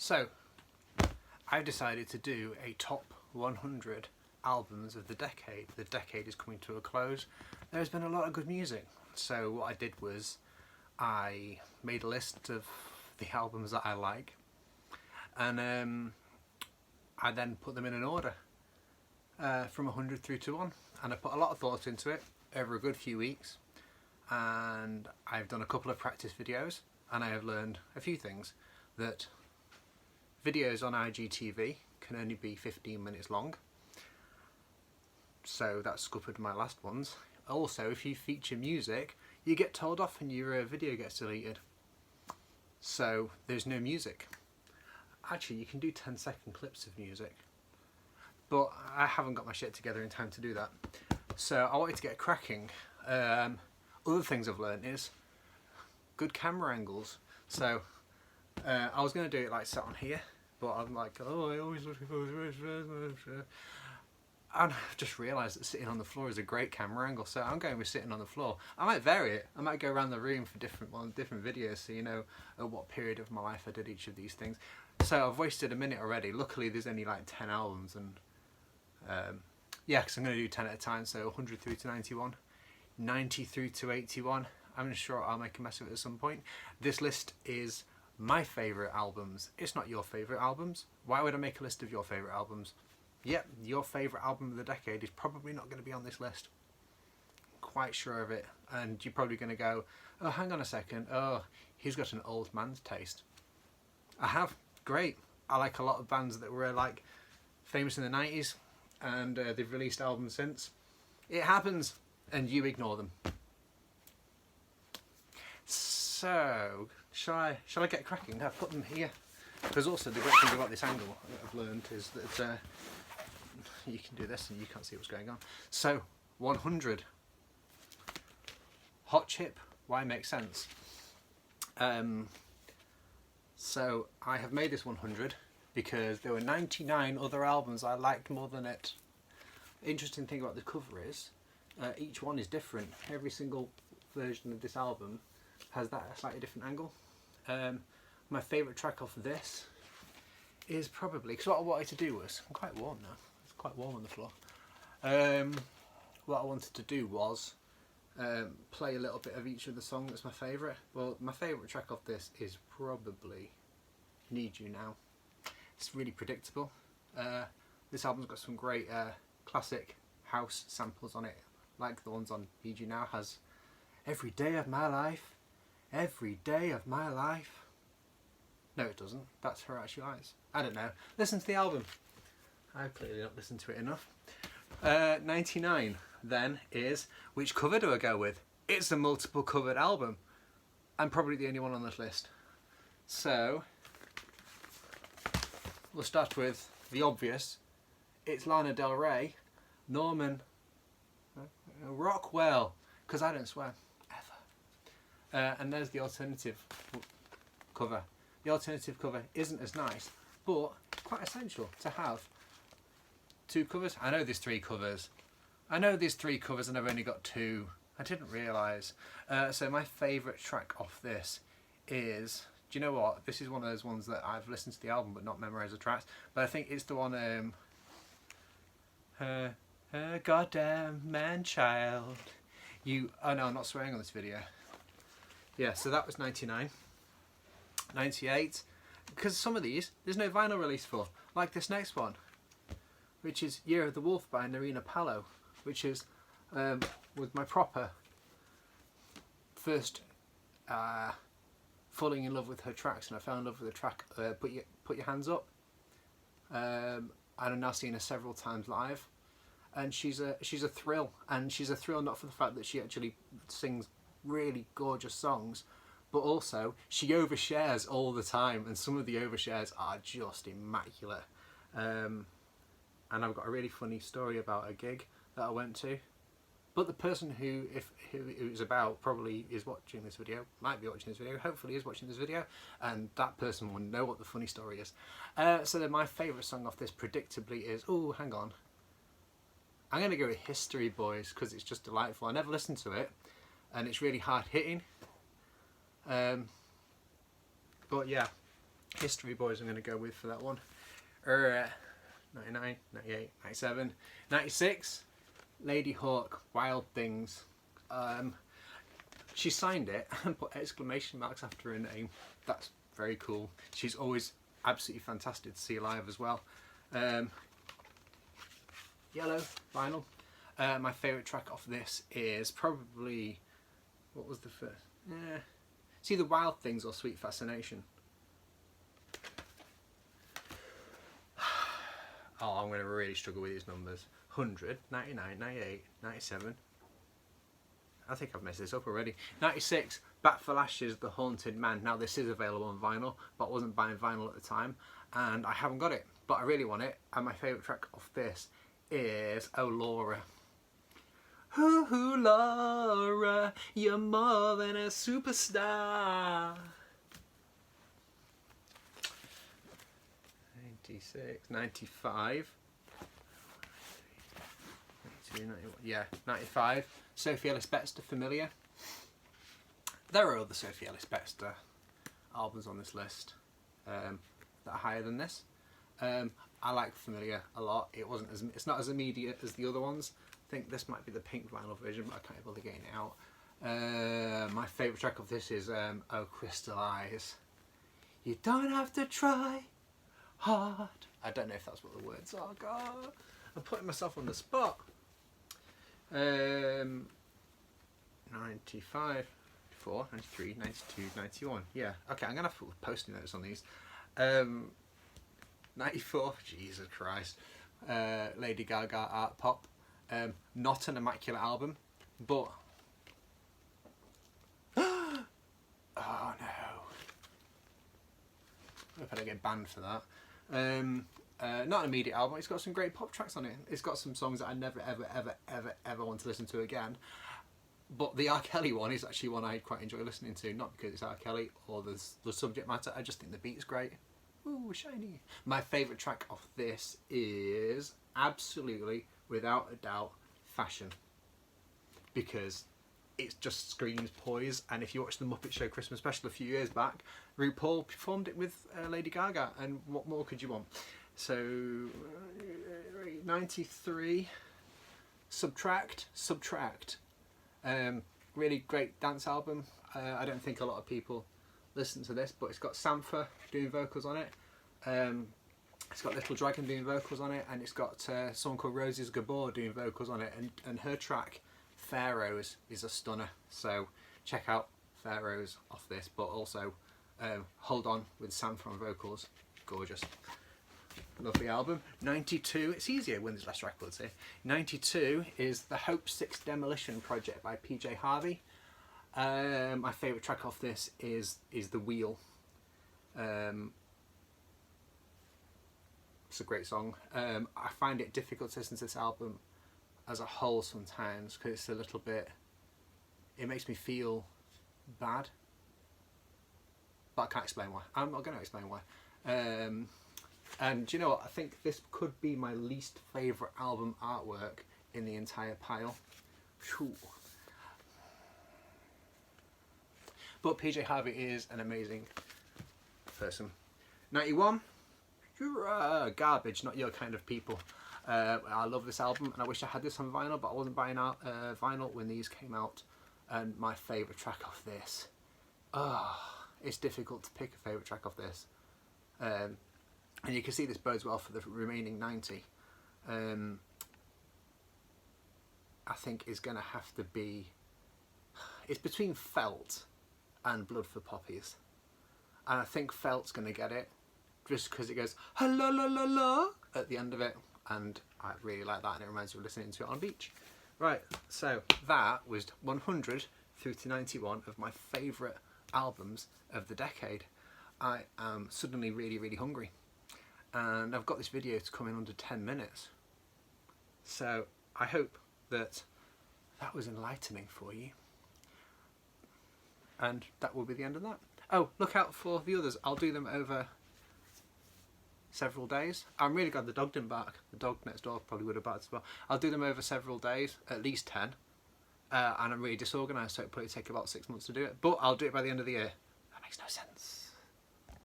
So, I've decided to do a top 100 albums of the decade. The decade is coming to a close. There's been a lot of good music. So what I did was I made a list of the albums that I like, and I then put them in an order from 100 through to 1. And I put a lot of thought into it over a good few weeks. And I've done a couple of practice videos, and I have learned a few things. That videos on IGTV can only be 15 minutes long, so that scuppered my last ones. Also, if you feature music, you get told off and your video gets deleted, so there's no music. Actually, you can do 10-second clips of music, but I haven't got my shit together in time to do that, so I wanted to get cracking. Other things I've learned is good camera angles. So I was going to do it like sat on here, but I'm like, oh, I always look for and I've just realised that sitting on the floor is a great camera angle, so I'm going with sitting on the floor. I might vary it. I might go around the room for different videos, so you know at what period of my life I did each of these things. So I've wasted a minute already. Luckily there's only like 10 albums, and yeah, because I'm going to do 10 at a time, so 100 through to 91, 90 through to 81. I'm sure I'll make a mess of it at some point. This list is my favourite albums. It's not your favourite albums. Why would I make a list of your favourite albums? Yep, your favourite album of the decade is probably not going to be on this list. Quite sure of it. And you're probably going to go, oh, hang on a second. Oh, he's got an old man's taste. I have. Great. I like a lot of bands that were like famous in the 90s, and they've released albums since. It happens, and you ignore them. So, shall I get cracking? I've put them here. Because also the great thing about this angle that I've learned is that you can do this and you can't see what's going on. So, 100. Hot Chip, why make sense? So, I have made this 100 because there were 99 other albums I liked more than it. The interesting thing about the cover is each one is different. Every single version of this album has that slightly different angle. My favourite track off this is probably, because what I wanted to do was, I'm quite warm now, it's quite warm on the floor. What I wanted to do was play a little bit of each of the songs that's my favourite. Well, my favourite track off this is probably Need You Now. It's really predictable. This album's got some great classic house samples on it, like the ones on Need You Now has Every Day of My Life. Every day of my life. No, it doesn't. That's Horatio Eyes. I don't know. Listen to the album. I've clearly not listened to it enough. 99 then is, which cover do I go with? It's a multiple covered album. I'm probably the only one on this list. So, we'll start with the obvious. It's Lana Del Rey, Norman Rockwell, because I don't swear. And there's the alternative cover. The alternative cover isn't as nice, but quite essential to have two covers. I know there's three covers. And I've only got two. I didn't realise. So my favourite track off this is, do you know what? This is one of those ones that I've listened to the album but not memorised the tracks. But I think it's the one, goddamn man-child. Oh no, I'm not swearing on this video. Yeah, so that was 99. 98, because some of these there's no vinyl release for, like this next one, which is Year of the Wolf by Narina Palo, which is was my proper first falling in love with her tracks, and I fell in love with the track Put Your Hands Up. And I've now seen her several times live, and she's a thrill, and she's a thrill not for the fact that she actually sings really gorgeous songs, but also she overshares all the time, and some of the overshares are just immaculate. And I've got a really funny story about a gig that I went to, but the person who it was about probably is watching this video, might be watching this video, hopefully is watching this video, and that person will know what the funny story is. So then my favourite song off this predictably is, oh hang on, I'm going to go with History Boys, because it's just delightful. I never listened to it, and it's really hard hitting. But yeah, History Boys I'm going to go with for that one. 99, 98, 97, 96, Lady Hawk, Wild Things. She signed it and put exclamation marks after her name. That's very cool. She's always absolutely fantastic to see live as well. Yellow vinyl. My favourite track off this is probably, what was the first? It's either Wild Things or Sweet Fascination. Oh, I'm going to really struggle with these numbers. 100, 99, 98, 97. I think I've messed this up already. 96, Bat for Lashes, The Haunted Man. Now this is available on vinyl, but I wasn't buying vinyl at the time, and I haven't got it, but I really want it. And my favourite track off this is Oh Laura. Ooh, Laura, you're more than a superstar. 96, 95, 92, 91, yeah, 95, Sophie Ellis-Bextor, Familiar. There are other Sophie Ellis-Bextor albums on this list that are higher than this. I like Familiar a lot. It's not as immediate as the other ones. I think this might be the pink vinyl version, but I can't bother getting it out. My favourite track of this is Oh Crystal Eyes. You don't have to try hard. I don't know if that's what the words are. God, I'm putting myself on the spot. 95, 94, 93, 92, 91. Yeah, okay, I'm going to have to put posting notes on these. 94, Jesus Christ. Lady Gaga, Art Pop. Not an immaculate album, but... Oh no. I hope I don't get banned for that. Not an immediate album. It's got some great pop tracks on it. It's got some songs that I never ever want to listen to again. But the R. Kelly one is actually one I quite enjoy listening to, not because it's R. Kelly or the subject matter. I just think the beat's great. Ooh, shiny. My favourite track off this is absolutely, without a doubt, Fashion, because it just screams poise. And if you watch the Muppet Show Christmas special a few years back, RuPaul performed it with Lady Gaga, and what more could you want? So 93, Subtract. Really great dance album. I don't think a lot of people listen to this, but it's got Sampha doing vocals on it. It's got Little Dragon doing vocals on it, and it's got someone called Roses Gabor doing vocals on it, and her track Pharaohs is a stunner, so check out Pharaohs off this, but also Hold On with Sampha on vocals, gorgeous. Lovely album. 92, it's easier when there's less records here. 92 is the Hope 6 Demolition Project by PJ Harvey. My favourite track off this is The Wheel. It's a great song. I find it difficult to listen to this album as a whole sometimes because it's a little bit, it makes me feel bad, but I can't explain why. I'm not going to explain why. And do you know what, I think this could be my least favourite album artwork in the entire pile. Whew. But PJ Harvey is an amazing person. 91, Garbage, Not Your Kind of People. I love this album, and I wish I had this on vinyl, but I wasn't buying out vinyl when these came out. And my favourite track off this, it's difficult to pick a favourite track off this. And you can see this bodes well for the remaining 90. I think is going to have to be, it's between Felt and Blood for Poppies, and I think Felt's going to get it just because it goes la la la la at the end of it, and I really like that, and it reminds me of listening to it on a beach. Right, so that was 100 through to 91 of my favourite albums of the decade. I am suddenly really hungry, and I've got this video to come in under 10 minutes, so I hope that was enlightening for you, and that will be the end of that. Oh, look out for the others. I'll do them over several days. I'm really glad the dog didn't bark. The dog next door probably would have barked as well. I'll do them over several days, at least 10, and I'm really disorganised, so it'll probably take about 6 months to do it, but I'll do it by the end of the year. That makes no sense.